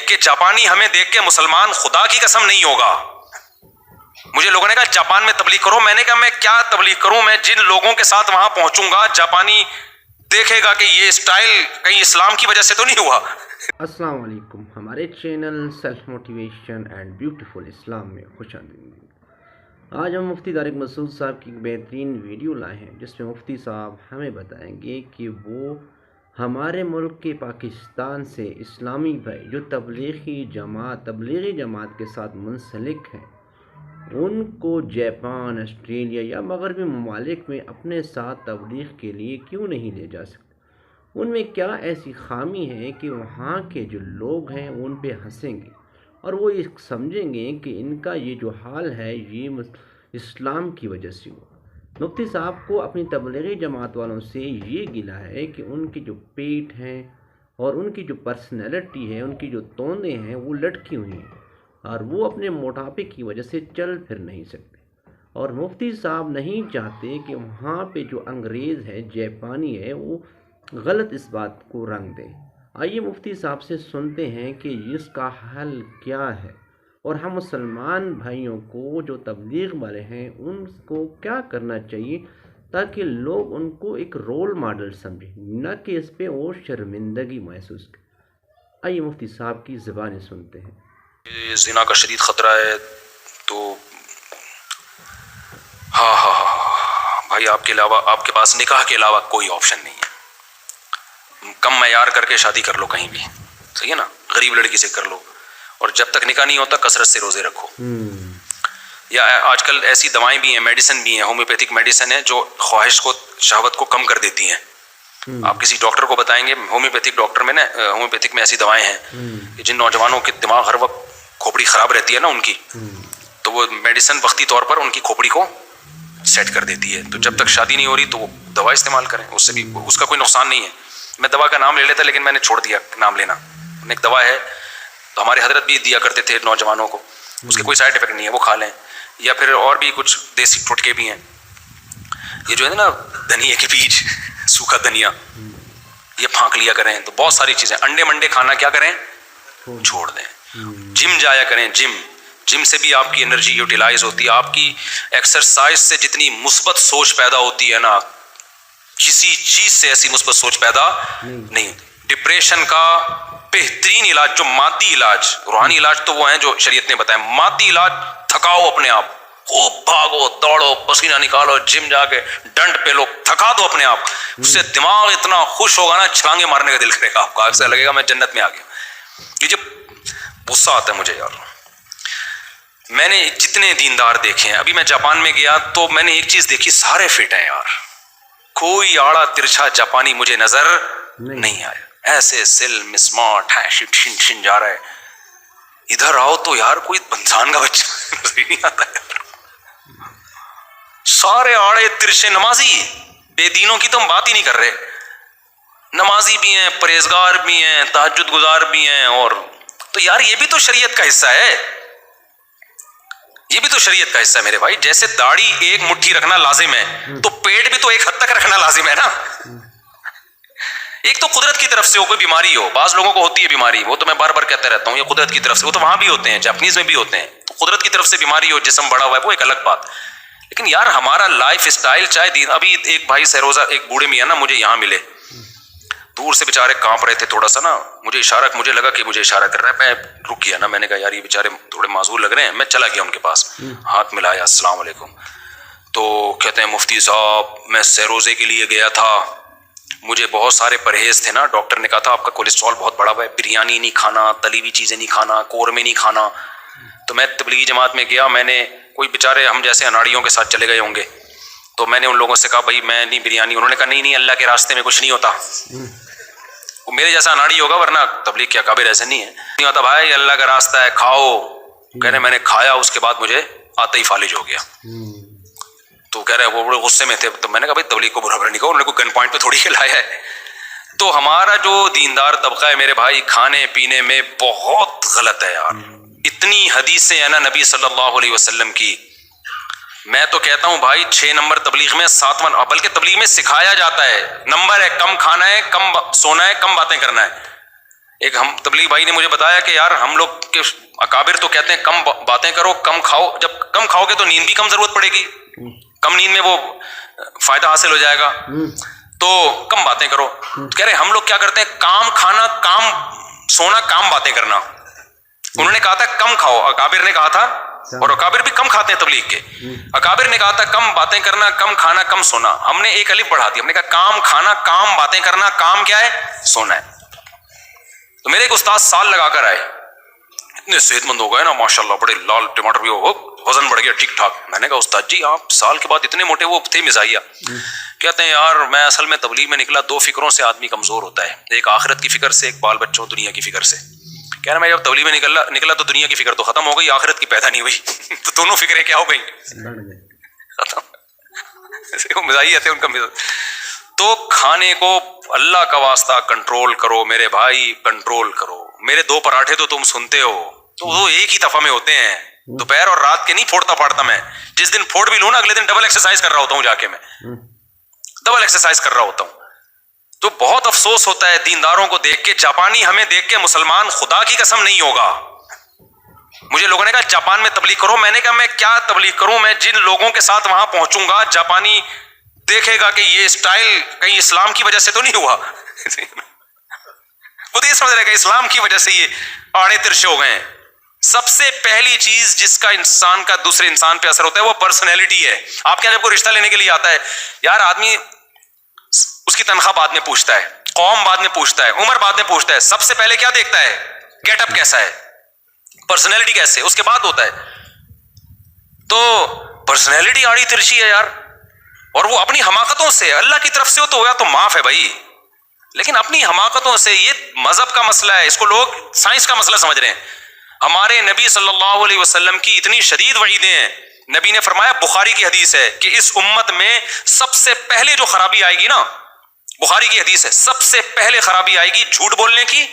کہ جاپانی ہمیں دیکھ کے مسلمان خدا کی قسم نہیں ہوگا. مجھے لوگوں نے کہا جاپان میں تبلیغ کرو. میں نے کہا میں کیا تبلیغ کروں؟ میں جن لوگوں کے ساتھ وہاں پہنچوں گا جاپانی دیکھے گا کہ یہ اسٹائل کہیں اسلام کی وجہ سے تو نہیں ہوا. السلام علیکم، ہمارے channel self motivation and beautiful اسلام میں خوش آمدید. آج ہم مفتی طارق مسعود صاحب کی بہترین ویڈیو لائے ہیں جس میں مفتی صاحب ہمیں بتائیں گے کہ وہ ہمارے ملک کے پاکستان سے اسلامی بھائی جو تبلیغی جماعت کے ساتھ منسلک ہیں ان کو جاپان، آسٹریلیا یا مغربی ممالک میں اپنے ساتھ تبلیغ کے لیے کیوں نہیں لے جا سکتے. ان میں کیا ایسی خامی ہے کہ وہاں کے جو لوگ ہیں ان پہ ہنسیں گے اور وہ یہ سمجھیں گے کہ ان کا یہ جو حال ہے یہ اسلام کی وجہ سے ہوا. مفتی صاحب کو اپنی تبلیغی جماعت والوں سے یہ گلہ ہے کہ ان کی جو پیٹ ہیں اور ان کی جو پرسنالٹی ہے، ان کی جو توندیں ہیں وہ لٹکی ہوئی ہیں اور وہ اپنے موٹاپے کی وجہ سے چل پھر نہیں سکتے. اور مفتی صاحب نہیں چاہتے کہ وہاں پہ جو انگریز ہے، جاپانی ہے، وہ غلط اس بات کو رنگ دے. آئیے مفتی صاحب سے سنتے ہیں کہ اس کا حل کیا ہے اور ہم مسلمان بھائیوں کو جو تبلیغ والے ہیں ان کو کیا کرنا چاہیے تاکہ لوگ ان کو ایک رول ماڈل سمجھیں، نہ کہ اس پہ وہ شرمندگی محسوس کریں. آئیے مفتی صاحب کی زبانیں سنتے ہیں. زنا کا شدید خطرہ ہے تو ہاں بھائی آپ کے علاوہ، آپ کے پاس نکاح کے علاوہ کوئی آپشن نہیں ہے. کم معیار کر کے شادی کر لو کہیں بھی، صحیح ہے نا، غریب لڑکی سے کر لو، اور جب تک نکاح نہیں ہوتا کثرت سے روزے رکھو. یا آج کل ایسی دوائیں بھی ہیں، میڈیسن بھی ہیں، ہومیوپیتھک میڈیسن ہے جو خواہش کو، شہوت کو کم کر دیتی ہیں. آپ کسی ڈاکٹر کو بتائیں گے ہومیوپیتھک ڈاکٹر میں نا، ہومیوپیتھک میں ایسی دوائیں ہیں کہ جن نوجوانوں کے دماغ ہر وقت کھوپڑی خراب رہتی ہے نا ان کی، تو وہ میڈیسن وقتی طور پر ان کی کھوپڑی کو سیٹ کر دیتی ہے. تو جب تک شادی نہیں ہو رہی تو وہ دوا استعمال کریں، اس سے بھی اس کا کوئی نقصان نہیں ہے. میں دوا کا نام لے لیتا لیکن میں نے چھوڑ دیا نام لینا. ایک دوا ہے تو ہمارے حضرت بھی دیا کرتے تھے نوجوانوں کو، اس کے کوئی سائڈ افیکٹ نہیں ہے، وہ کھا لیں. یا پھر اور بھی کچھ دیسی ٹوٹکے بھی ہیں. یہ جو ہے نا دھنیا کے بیج، سوکھا دھنیا، یہ پھانک لیا کریں. تو بہت ساری چیزیں، انڈے منڈے کھانا کیا کریں، چھوڑ دیں. جم جایا کریں. جم سے بھی آپ کی انرجی یوٹیلائز ہوتی ہے. آپ کی ایکسرسائز سے جتنی مثبت سوچ پیدا ہوتی ہے نا، کسی چیز سے ایسی مثبت سوچ پیدا نہیں ہوتی. ڈپریشن کا بہترین علاج، جو مادی علاج، روحانی علاج تو وہ ہیں جو شریعت نے بتایا. مادی علاج، تھکاؤ اپنے آپ، خوب بھاگو دوڑو، پسینہ نکالو، جم جا کے ڈنڈ پہ لو، تھکا دو اپنے آپ. اس سے دماغ اتنا خوش ہوگا نا، چھلانگے مارنے کا دل کرے گا آپ کا، ایسا لگے گا میں جنت میں آ گیا. یہ جو غصہ آتا ہے مجھے یار، میں نے جتنے دیندار دیکھے ہیں، ابھی میں جاپان میں گیا تو میں نے ایک چیز دیکھی، سارے فٹ ہیں یار. کوئی آڑا ترچھا جاپانی مجھے نظر نہیں آیا. ایسے سلم اسمارٹ ہے، شن جا رہا ہے. ادھر آؤ تو یار کوئی انسان کا بچہ نظر نہیں آتا ہے. سارے آڑے ترچھے. نمازی، بے دینوں کی تو ہم بات ہی نہیں کر رہے. نمازی بھی ہیں، پرہیزگار بھی ہیں، تہجد گزار بھی ہیں. اور تو یار یہ بھی تو شریعت کا حصہ ہے، یہ بھی تو شریعت کا حصہ ہے میرے بھائی. جیسے داڑھی ایک مٹھی رکھنا لازم ہے تو پیٹ بھی تو ایک حد تک رکھنا لازم ہے نا. ایک تو قدرت کی طرف سے ہو، کوئی بیماری ہو، بعض لوگوں کو ہوتی ہے بیماری، وہ تو میں بار بار کہتا رہتا ہوں، یہ قدرت کی طرف سے، وہ تو وہاں بھی ہوتے ہیں، جاپنیز میں بھی ہوتے ہیں. تو قدرت کی طرف سے بیماری ہو، جسم بڑا ہوا ہے، وہ ایک الگ بات. لیکن یار ہمارا لائف اسٹائل چاہے دین. ابھی ایک بھائی سہروزہ، ایک بوڑھے میاں نا مجھے یہاں ملے، دور سے بےچارے کانپ رہے تھے تھوڑا سا نا. مجھے لگا کہ مجھے اشارہ کر رہا ہے. میں رک گیا نا، میں نے کہا یار یہ بےچارے تھوڑے معذور لگ رہے ہیں. میں چلا گیا ان کے پاس، ہاتھ ملایا، السلام علیکم. تو کہتے ہیں مفتی صاحب میں سہروزے کے لیے گیا تھا، مجھے بہت سارے پرہیز تھے نا، ڈاکٹر نے کہا تھا آپ کا کولیسٹرول بہت بڑا ہوا ہے، بریانی نہیں کھانا، تلی ہوئی چیزیں نہیں کھانا، قورمے نہیں کھانا. تو میں تبلیغی جماعت میں گیا، میں نے کوئی بےچارے ہم جیسے اناڑیوں کے ساتھ چلے گئے ہوں گے، تو میں نے ان لوگوں سے کہا بھائی میں نہیں بریانی. انہوں نے کہا نہیں اللہ کے راستے میں کچھ نہیں ہوتا. وہ میرے جیسا اناڑی ہوگا، ورنہ تبلیغ کیا قابل ایسے نہیں ہے. نہیں ہوتا بھائی، اللہ کا راستہ ہے، کھاؤ. کہنے میں نے کھایا، اس کے بعد مجھے آتے ہی فالج ہو گیا. تو کہہ رہے وہ بڑے غصے میں تھے. تو میں نے کہا بھائی تبلیغ کو برا نہیں کہو، انہوں نے کوئی گن پوائنٹ پہ تھوڑی کھلایا ہے. تو ہمارا جو دیندار طبقہ ہے میرے بھائی، کھانے پینے میں بہت غلط ہے یار. اتنی حدیثیں ہیں نا نبی صلی اللہ علیہ وسلم کی. میں تو کہتا ہوں بھائی 6 نمبر تبلیغ میں، 7واں، بلکہ تبلیغ میں سکھایا جاتا ہے. نمبر ہے کم کھانا ہے، کم سونا ہے، کم باتیں کرنا ہے. ایک ہم تبلیغ بھائی نے مجھے بتایا کہ یار ہم لوگ کے اکابر تو کہتے ہیں کم باتیں کرو کم کھاؤ، جب کم کھاؤ گے تو نیند بھی کم ضرورت پڑے گی، کم نیند میں وہ فائدہ حاصل ہو جائے گا، تو کم باتیں کرو. کہہ رہے ہم لوگ کیا کرتے ہیں، کام کھانا کام سونا کام باتیں کرنا. انہوں نے کہا تھا کم کھاؤ، اکابر نے کہا تھا، اور اکابر بھی کم کھاتے ہیں تبلیغ کے. اکابر نے کہا تھا کم باتیں کرنا کم کھانا کم سونا. ہم نے ایک الف بڑھا دی، ہم نے کہا کام کھانا کام باتیں کرنا، کام کیا ہے، سونا ہے. تو میرے ایک استاد سال لگا کر آئے، اتنے صحت مند ہو گئے نا ماشاءاللہ، بڑے لال ٹماٹر بھی ہو، وزن بڑھ گیا ٹھیک ٹھاک. میں نے کہا استاد جی آپ سال کے بعد اتنے موٹے، وہ تھے مزاحیہ. کہتے ہیں یار میں اصل میں تبلیغ میں نکلا، دو فکروں سے آدمی کمزور ہوتا ہے، ایک آخرت کی فکر سے، ایک بال بچوں دنیا کی فکر سے. کہہ رہا میں جب تبلیغ میں نکلا تو دنیا کی فکر تو ختم ہو گئی، آخرت کی پیدا نہیں ہوئی. تو دونوں فکریں کیا ہو گئی، ختم. مزاحیہ تھے ان کا مزاج. تو کھانے کو اللہ کا واسطہ کنٹرول کرو میرے بھائی، کنٹرول کرو. میرے 2 پراٹھے تو تم سنتے ہو، تو وہ ایک ہی دفعہ میں ہوتے ہیں، دوپہر اور رات کے نہیں پھوڑتا پھاڑتا میں. جس دن پھوڑ بھی لوں نا اگلے دن ڈبل ایکسرسائز کر رہا ہوتا ہوں، جا کے میں ڈبل ایکسرسائز کر رہا ہوتا ہوں. تو بہت افسوس ہوتا ہے دینداروں کو دیکھ کے، جاپانی ہمیں دیکھ کے مسلمان خدا کی قسم نہیں ہوگا. مجھے لوگوں نے کہا جاپان میں تبلیغ کرو، میں نے کہا میں کیا تبلیغ کروں، میں جن لوگوں کے ساتھ وہاں پہنچوں گا جاپانی دیکھے گا کہ یہ اسٹائل کہیں اسلام کی وجہ سے تو نہیں ہوا. خود یہ سمجھ رہے کہ اسلام کی وجہ سے یہ آڑے ترشے ہو گئے ہیں. سب سے پہلی چیز جس کا انسان کا دوسرے انسان پہ اثر ہوتا ہے وہ پرسنالٹی ہے. آپ کے جب کوئی رشتہ لینے کے لیے آتا ہے یار، آدمی اس کی تنخواہ بعد میں پوچھتا ہے، قوم بعد میں پوچھتا ہے، عمر بعد میں پوچھتا ہے، سب سے پہلے کیا دیکھتا ہے، گیٹ اپ کیسا ہے، پرسنالٹی کیسے، اس کے بعد ہوتا ہے. تو پرسنالٹی آڑی ترچی ہے یار، اور وہ اپنی حماقتوں سے، اللہ کی طرف سے ہو تو ہوا تو معاف ہے بھائی، لیکن اپنی حماقتوں سے. یہ مذہب کا مسئلہ ہے، اس کو لوگ سائنس کا مسئلہ سمجھ رہے ہیں. ہمارے نبی صلی اللہ علیہ وسلم کی اتنی شدید وعیدیں ہیں. نبی نے فرمایا، بخاری کی حدیث ہے کہ اس امت میں سب سے پہلے جو خرابی آئے گی نا، بخاری کی حدیث ہے، سب سے پہلے خرابی آئے گی جھوٹ بولنے کی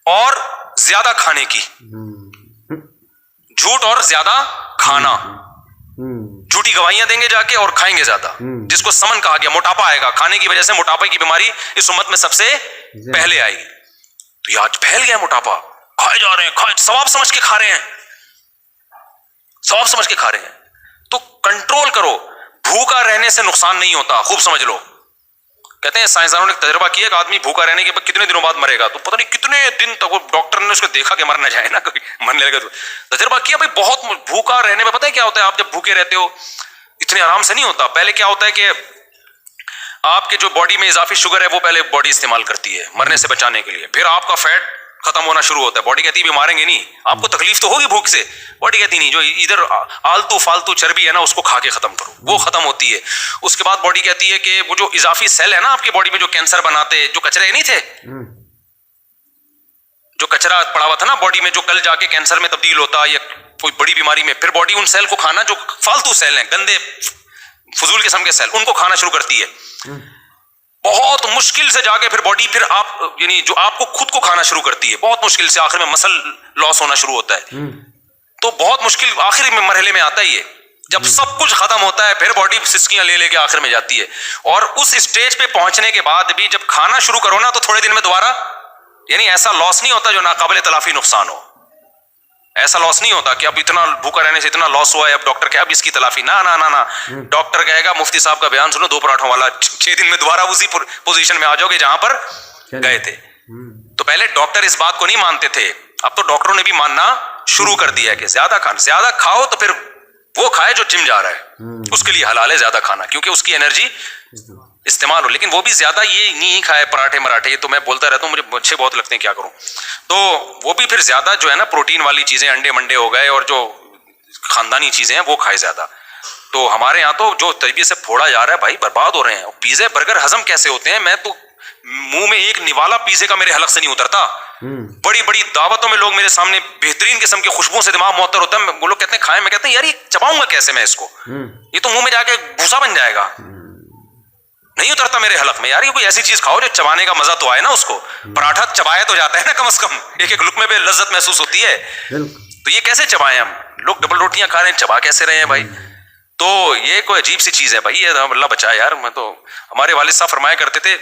اور زیادہ کھانے کی. جھوٹ اور زیادہ کھانا، جھوٹی گواہیاں دیں گے جا کے اور کھائیں گے زیادہ، جس کو سمن کہا گیا. موٹاپا آئے گا، کھانے کی وجہ سے موٹاپے کی بیماری اس امت میں سب سے پہلے آئے گی. تو یہ آج پھیل گیا موٹاپا، کھائے جا رہے ہیں، ثواب سمجھ کے کھا رہے ہیں، ثواب سمجھ کے کھا رہے ہیں. تو کنٹرول کرو. بھوکا رہنے سے نقصان نہیں ہوتا، خوب سمجھ لو. کہتے ہیں سائنسدانوں نے تجربہ کیا کہ آدمی بھوکا رہنے کے بعد کتنے دنوں بعد مرے گا. تو پتہ نہیں کتنے دن تک، وہ ڈاکٹر نے اس کو دیکھا کہ مر نہ جائے نا، کوئی مرنے لگے تو تجربہ کیا بھائی. بہت بھوکا رہنے میں پتہ ہے کیا ہوتا ہے، آپ جب بھوکے رہتے ہو اتنے آرام سے نہیں ہوتا. پہلے کیا ہوتا ہے کہ آپ کے جو باڈی میں اضافی شوگر ہے وہ پہلے باڈی استعمال کرتی ہے مرنے سے بچانے کے لیے، پھر آپ کا فیٹ ختم ہونا شروع ہوتا ہے. باڈی کہتی ہے بھی ماریں گے نہیں، آپ کو تکلیف تو ہوگی بھوک سے. باڈی کہتی نہیں، جو ادھر آلتو فالتو چربی ہے نا اس کو کھا کے ختم کرو، وہ ختم ہوتی ہے. اس کے بعد باڈی کہتی ہے کہ وہ جو اضافی سیل ہے نا آپ کی باڈی میں جو کینسر بناتے، جو کچرے نہیں تھے، جو کچرا پڑا ہوا تھا نا باڈی میں، جو کل جا کے کینسر میں تبدیل ہوتا یا کوئی بڑی بیماری میں، پھر باڈی ان سیل کو کھانا جو فالتو سیل ہیں، گندے فضول قسم کے سیل، ان کو کھانا شروع کرتی ہے. بہت مشکل سے جا کے پھر باڈی پھر آپ یعنی جو آپ کو خود کو کھانا شروع کرتی ہے، بہت مشکل سے. آخر میں مسل لاس ہونا شروع ہوتا ہے. تو بہت مشکل آخری میں مرحلے میں آتا ہے یہ. جب سب کچھ ختم ہوتا ہے پھر باڈی سسکیاں لے لے کے آخر میں جاتی ہے. اور اس اسٹیج پہ پہنچنے کے بعد بھی جب کھانا شروع کرو نا تو تھوڑے دن میں دوبارہ یعنی ایسا لاس نہیں ہوتا جو ناقابل تلافی نقصان ہو. ایسا لاس نہیں ہوتا کہ اب اتنا بھوکا رہنے سے اتنا لاس ہوا ہے اب ڈاکٹر کہ اب اس کی تلافی. نہ نہ نہ نہ، ڈاکٹر کہے گا مفتی صاحب کا بیان سنو 2 پراٹھوں والا، 6 دن میں دوبارہ اسی پوزیشن میں آ جاؤ گے جہاں پر گئے تھے. تو پہلے ڈاکٹر اس بات کو نہیں مانتے تھے، اب تو ڈاکٹروں نے بھی ماننا شروع کر دیا ہے کہ زیادہ کھاؤ تو پھر وہ کھائے جو جم جا رہا ہے، اس کے لیے حلال ہے زیادہ کھانا کیونکہ اس کی انرجی استعمال ہو. لیکن وہ بھی زیادہ یہ نہیں کھائے پراٹھے مراٹھے، یہ تو میں بولتا رہتا ہوں، مجھے اچھے بہت لگتے ہیں، کیا کروں. تو وہ بھی پھر زیادہ جو ہے نا پروٹین والی چیزیں، انڈے منڈے ہو گئے اور جو خاندانی چیزیں ہیں وہ کھائے زیادہ. تو ہمارے یہاں تو جو طریقے سے پھوڑا جا رہا ہے بھائی، برباد ہو رہے ہیں. پیزے برگر ہضم کیسے ہوتے ہیں؟ میں تو منہ میں ایک نوالا پیزے کا میرے حلق سے نہیں اترتا. بڑی بڑی دعوتوں میں لوگ میرے سامنے بہترین قسم کی خوشبو سے دماغ معطر ہوتا ہے، وہ لوگ کہتے ہیں کھائیں، میں کہتا ہوں یار یہ چباؤں گا کیسے میں اس کو، یہ تو منہ میں جا کے بھوسا بن جائے گا، نہیں اترتا میرے حلق میں. یار یہ کوئی ایسی چیز کھاؤ جو چبانے کا مزہ تو آئے نا اس کو. پراٹھا چبایا تو جاتا ہے نا کم از کم، ایک ایک لقمے پہ لذت محسوس ہوتی ہے. تو یہ کیسے چبائیں ہم لوگ؟ ڈبل روٹیاں کھا رہے ہیں، چبا کیسے رہے ہیں بھائی؟ تو یہ کوئی عجیب سی چیز ہے بھائی، یہ اللہ بچائے یار. میں تو ہمارے والد صاحب فرمایا کرتے تھے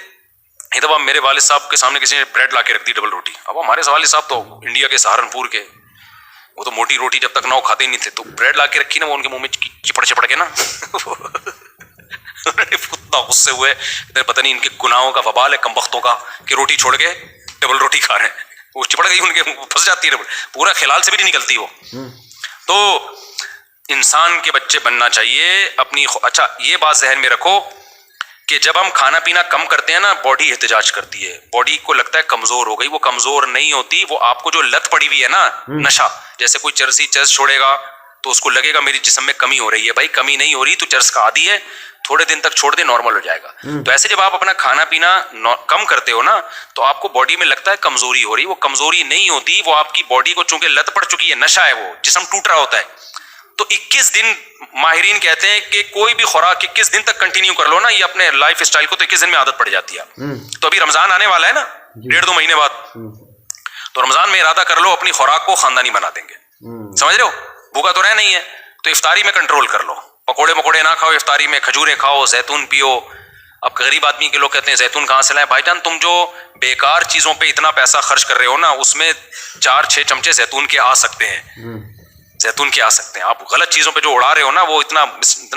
ایک دفعہ میرے والد صاحب کے سامنے کسی نے بریڈ لا کے رکھ دی ڈبل روٹی. اب ہمارے والد صاحب تو انڈیا کے سہارنپور کے, وہ تو موٹی روٹی جب تک نہ وہ کھاتے ہی نہیں تھے, تو بریڈ لا کے رکھی نا, وہ ان کے منہ میں چپڑ کے نا اتنا غصے ہوئے, پتہ نہیں ان کے گناہوں کا وبال ہے کمبختوں کا کہ روٹی چھوڑ کے ڈبل روٹی کھا رہے ہیں. وہ چپڑ گئی ان کے, پھنس جاتی ہے پورا خلال سے بھی نہیں نکلتی وہ. تو انسان کے بچے بننا چاہیے اپنی. اچھا یہ بات ذہن میں رکھو کہ جب ہم کھانا پینا کم کرتے ہیں نا, باڈی احتجاج کرتی ہے, باڈی کو لگتا ہے کمزور ہو گئی. وہ کمزور نہیں ہوتی, وہ آپ کو جو لت پڑی ہوئی ہے نا نشہ, جیسے کوئی چرس چھوڑے گا تو اس کو لگے گا میری جسم میں کمی ہو رہی ہے. بھائی کمی نہیں ہو رہی, تو چرس کا عادی ہے, تھوڑے دن تک چھوڑ دے نارمل ہو جائے گا. تو ایسے جب آپ اپنا کھانا پینا کم کرتے ہو نا, تو آپ کو باڈی میں لگتا ہے کمزوری ہو رہی. وہ کمزوری نہیں ہوتی, وہ آپ کی باڈی کو چونکہ لت پڑ چکی ہے, نشہ ہے, وہ جسم ٹوٹ رہا ہوتا ہے. تو 21 دن ماہرین کہتے ہیں کہ کوئی بھی خوراک 21 دن تک کنٹینیو کر لو نا, یہ اپنے لائف اسٹائل کو, تو 21 دن میں عادت پڑ جاتی ہے. تو ابھی رمضان آنے والا ہے نا, 1.5-2 مہینے بعد, تو رمضان میں ارادہ کر لو اپنی خوراک کو خاندانی بنا دیں گے. سمجھ رہے ہو, بھوکا تو رہ نہیں ہے, تو افطاری میں کنٹرول کر لو, پکوڑے مکوڑے نہ کھاؤ افطاری میں, کھجوریں کھاؤ, زیتون پیو. اب غریب آدمی کے لوگ کہتے ہیں زیتون کہاں سے لائیں. بھائی جان تم جو بیکار چیزوں پہ اتنا پیسہ خرچ کر رہے ہو نا, اس میں 4-6 چمچے زیتون کے آ سکتے ہیں, زیتون کے آ سکتے ہیں. آپ غلط چیزوں پہ جو اڑا رہے ہو نا, وہ اتنا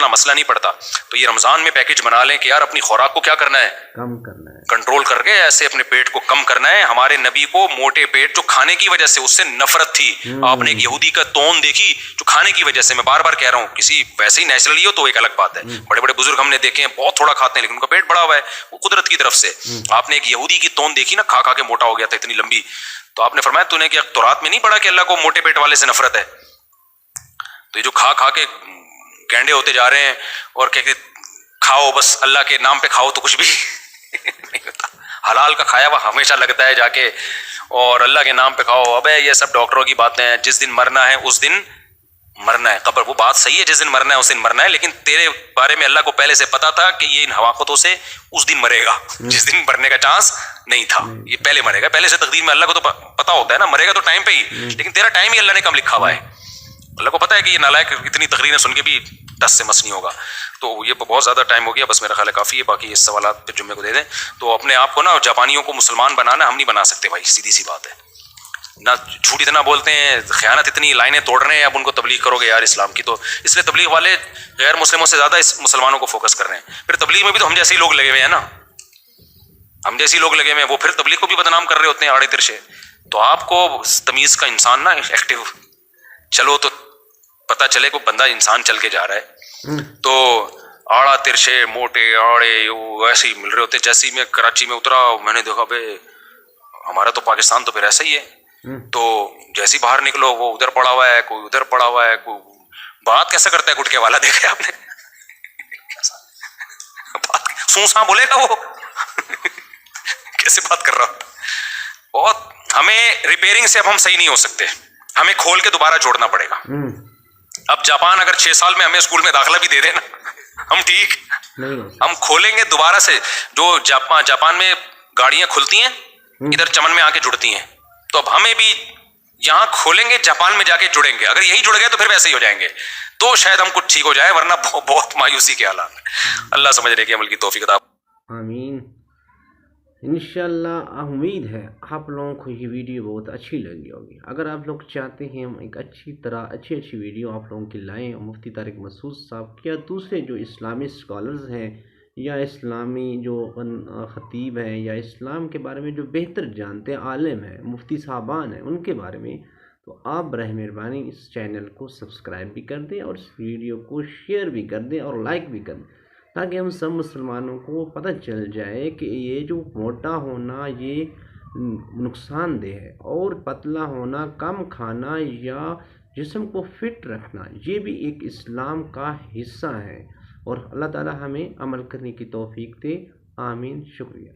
مسئلہ نہیں پڑتا. تو یہ رمضان میں پیکج بنا لیں کہ یار اپنی خوراک کو کیا کرنا ہے, کم کرنا ہے, کنٹرول کر کے ایسے اپنے پیٹ کو کم کرنا ہے. ہمارے نبی کو موٹے پیٹ جو کھانے کی وجہ سے اس سے نفرت تھی. آپ نے ایک یہودی کا تون دیکھی جو کھانے کی وجہ سے, میں بار بار کہہ رہا ہوں, کسی ویسے ہی نیچرلی ہو تو ایک الگ بات ہے. بڑے بڑے بزرگ ہم نے دیکھے ہیں بہت تھوڑا کھاتے ہیں لیکن ان کا پیٹ بڑا ہوا ہے, وہ قدرت کی طرف سے. آپ نے ایک یہودی کی تون دیکھی نا, کھا کھا کے موٹا ہو گیا تھا اتنی لمبی, تو آپ نے فرمایا تو نے کیا تورات میں نہیں پڑھا کہ اللہ کو موٹے پیٹ والے سے نفرت ہے. تو یہ جو کھا کھا کے گینڈے ہوتے جا رہے ہیں اور کہ کھاؤ بس اللہ کے نام پہ کھاؤ, تو کچھ بھی نہیں ہوتا. حلال کا کھایا ہوا ہمیشہ لگتا ہے جا کے, اور اللہ کے نام پہ کھاؤ. ابے یہ سب ڈاکٹروں کی باتیں ہیں, جس دن مرنا ہے اس دن مرنا ہے. قبر, وہ بات صحیح ہے, جس دن مرنا ہے اس دن مرنا ہے, لیکن تیرے بارے میں اللہ کو پہلے سے پتا تھا کہ یہ ان حواقتوں سے اس دن مرے گا جس دن مرنے کا چانس نہیں تھا. یہ پہلے مرے گا, پہلے سے تقدیر میں اللہ کو تو پتا ہوتا ہے نا, مرے گا تو ٹائم پہ ہی, لیکن تیرا ٹائم ہی اللہ نے کم لکھا ہوا ہے. اللہ کو پتا ہے کہ یہ نالائق اتنی تقریریں سن کے بھی ٹس سے مس نہیں ہوگا. تو یہ بہت زیادہ ٹائم ہو گیا, بس میرا خیال ہے کافی ہے. باقی اس سوالات پہ جمعے کو دے دیں. تو اپنے آپ کو نا جاپانیوں کو مسلمان بنانا ہم نہیں بنا سکتے بھائی, سیدھی سی بات ہے. نہ جھوٹ اتنا بولتے ہیں, خیانت اتنی, لائنیں توڑ رہے ہیں, اب ان کو تبلیغ کرو گے یار اسلام کی, تو اس لیے تبلیغ والے غیر مسلموں سے زیادہ اس مسلمانوں کو فوکس کر رہے ہیں. پھر تبلیغ میں بھی تو ہم جیسے ہی لوگ لگے ہوئے ہیں نا, ہم جیسے ہی لوگ لگے ہوئے ہیں, وہ پھر تبلیغ کو بھی بدنام کر رہے ہوتے ہیں آڑے ترشے. تو آپ کو تمیز کا انسان نا ایکٹیو چلو, تو پتہ چلے کوئی بندہ انسان چل کے جا رہا ہے. تو آڑا ترشے موٹے آڑے ایسے ہی مل رہے ہوتے. جیسے ہی میں کراچی میں اترا, میں نے دیکھا بھائی ہمارا تو پاکستان تو پھر ایسا ہی ہے. تو جیسے ہی باہر نکلو, وہ ادھر پڑا ہوا ہے, کوئی ادھر پڑا ہوا ہے, کوئی بات کیسا کرتا ہے گٹکے والا, دیکھا آپ نے بات سوساں بولے گا وہ کیسے بات کر رہا. بہت ہمیں ریپیئرنگ سے اب ہم صحیح نہیں ہو سکتے, ہمیں کھول کے دوبارہ جوڑنا پڑے گا. اب جاپان اگر 6 سال میں ہمیں اسکول میں داخلہ بھی دے دے نا, ہم ٹھیک, ہم کھولیں گے دوبارہ سے. جو جاپان میں گاڑیاں کھلتی ہیں ادھر چمن میں آ کے جڑتی ہیں, تو اب ہمیں بھی یہاں کھولیں گے, جاپان میں جا کے جڑیں گے. اگر یہی جڑ گئے تو پھر ویسے ہی ہو جائیں گے, تو شاید ہم کچھ ٹھیک ہو جائے, ورنہ بہت مایوسی کے حالات ہیں. اللہ سمجھنے کی عمل کی توفیق عطا. آمین. انشاءاللہ امید ہے آپ لوگوں کو یہ ویڈیو بہت اچھی لگی ہوگی. اگر آپ لوگ چاہتے ہیں ہم ایک اچھی ویڈیو آپ لوگوں کی لائیں, مفتی طارق مسعود صاحب یا دوسرے جو اسلامی اسکالرز ہیں یا اسلامی جو خطیب ہیں یا اسلام کے بارے میں جو بہتر جانتے عالم ہیں, مفتی صاحبان ہیں, ان کے بارے میں, تو آپ براہ مہربانی اس چینل کو سبسکرائب بھی کر دیں اور اس ویڈیو کو شیئر بھی کر دیں اور لائک بھی کر دیں, تاکہ ہم سب مسلمانوں کو پتہ چل جائے کہ یہ جو موٹا ہونا یہ نقصان دہ ہے, اور پتلا ہونا, کم کھانا یا جسم کو فٹ رکھنا یہ بھی ایک اسلام کا حصہ ہے. اور اللہ تعالی ہمیں عمل کرنے کی توفیق دے. آمین. شکریہ.